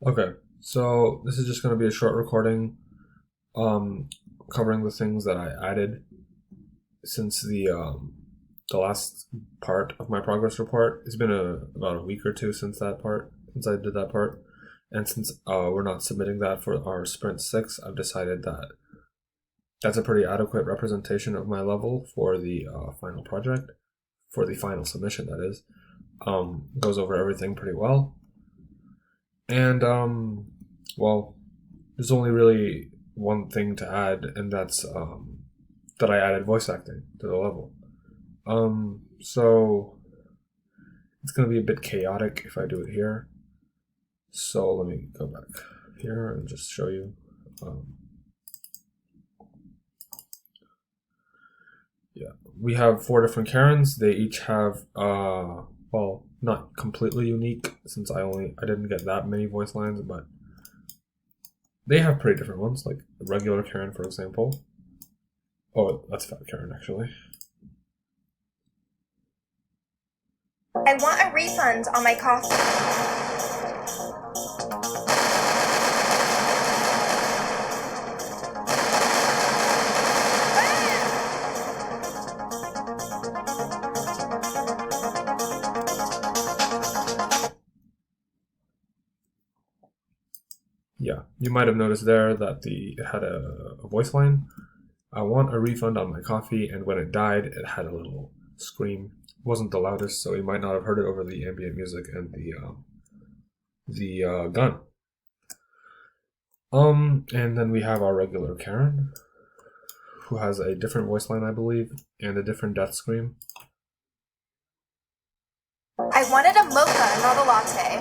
Okay, so this is just going to be a short recording, um, covering the things that I added since the last part of my progress report. It's been about a week or two since since I did that part, and since we're not submitting that for our sprint 6, I've decided that that's a pretty adequate representation of my level for the final project, for the final submission. That is, goes over everything pretty well. And well, there's only really one thing to add, and that's that I added voice acting to the level. So it's gonna be a bit chaotic if I do it here. So let me go back here and just show you. Yeah, we have 4 different Karens. They each have well, not completely unique since I didn't get that many voice lines, but they have pretty different ones, like the regular Karen, for example. Oh, that's Fat Karen, actually. I want a refund on my coffee. Yeah, you might have noticed there that it had a voice line. I want a refund on my coffee, and when it died, it had a little scream. It wasn't the loudest, so you might not have heard it over the ambient music and the gun. And then we have our regular Karen, who has a different voice line, I believe, and a different death scream. I wanted a mocha, not a latte.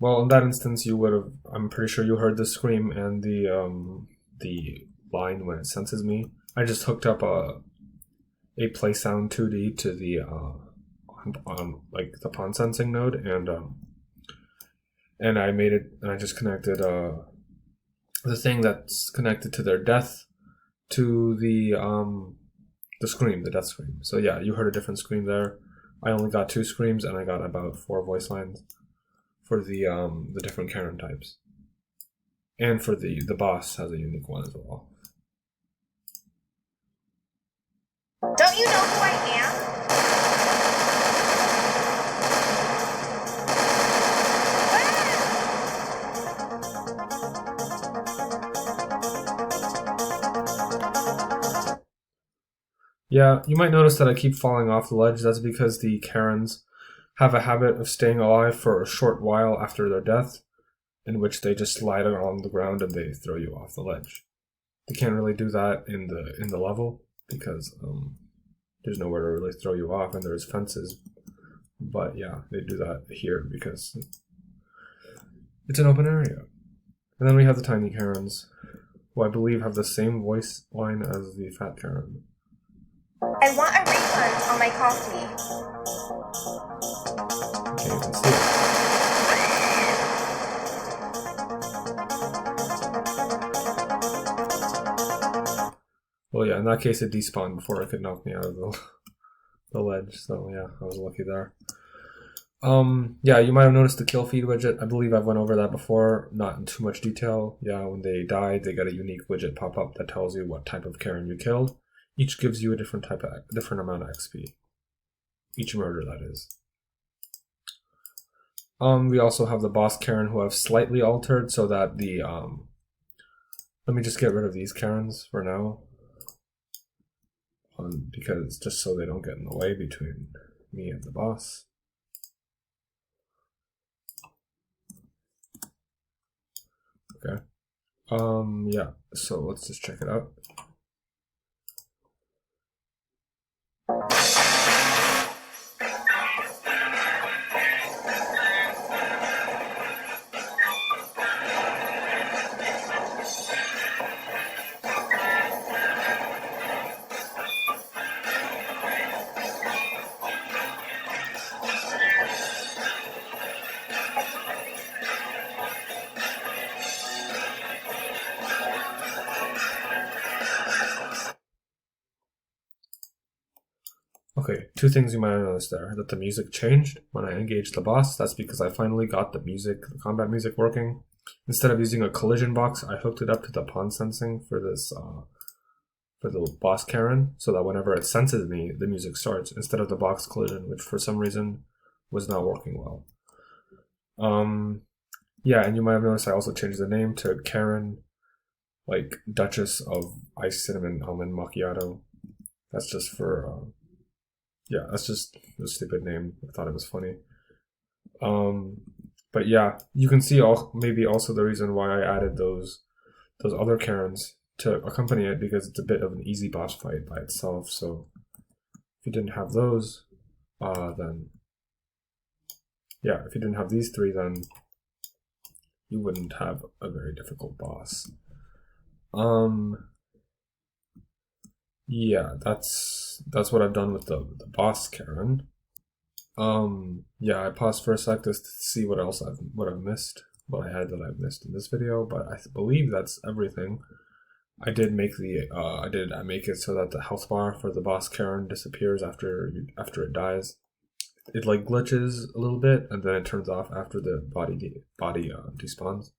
Well, in that instance, you would have. I'm pretty sure you heard the scream and the line when it senses me. I just hooked up a play sound 2D to the on like the pawn sensing node, and I made it, and I just connected the thing that's connected to their death to the scream, the death scream. So yeah, you heard a different scream there. I only got 2 screams, and I got about 4 voice lines for the different Karen types, and for the boss has a unique one as well. Don't you know who I am? Yeah, you might notice that I keep falling off the ledge. That's because the Karens have a habit of staying alive for a short while after their death, in which they just slide along the ground and they throw you off the ledge. They can't really do that in the level because there's nowhere to really throw you off, and there's fences. But yeah, they do that here because it's an open area. And then we have the tiny Karens, who I believe have the same voice line as the fat Karen. I want a refund on my coffee. Okay, you can see it. Well, yeah, in that case, it despawned before it could knock me out of the ledge. So yeah, I was lucky there. Yeah, you might have noticed the kill feed widget. I believe I've went over that before, not in too much detail. Yeah, when they died, they got a unique widget pop up that tells you what type of Karen you killed. Each gives you a different amount of XP. Each murder, that is. We also have the boss Karen, who I've slightly altered so that the let me just get rid of these Karens for now, because just so they don't get in the way between me and the boss. Okay. Yeah. So let's just check it out. two things you might have noticed there: that the music changed when I engaged the boss. That's because I finally got the combat music working. Instead of using a collision box, I hooked it up to the pawn sensing for this for the boss Karen, so that whenever it senses me, the music starts instead of the box collision, which for some reason was not working well. Yeah, and you might have noticed I also changed the name to Karen, like Duchess of Ice Cinnamon Almond Macchiato. That's just for yeah, that's just a stupid name. I thought it was funny. But yeah, you can see maybe also the reason why I added those other Karens to accompany it, because it's a bit of an easy boss fight by itself. So if you didn't have those, then yeah, if you didn't have these three, then you wouldn't have a very difficult boss. Yeah, that's what I've done with the boss Karen. Yeah, I paused for a sec just to see what else I've missed, what I had that I've missed in this video, but I believe that's everything. I did make I make it so that the health bar for the boss Karen disappears after it dies. It like glitches a little bit, and then it turns off after the body despawns.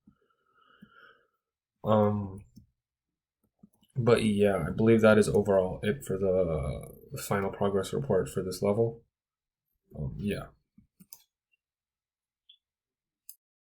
But yeah, I believe that is overall it for the final progress report for this level. Yeah.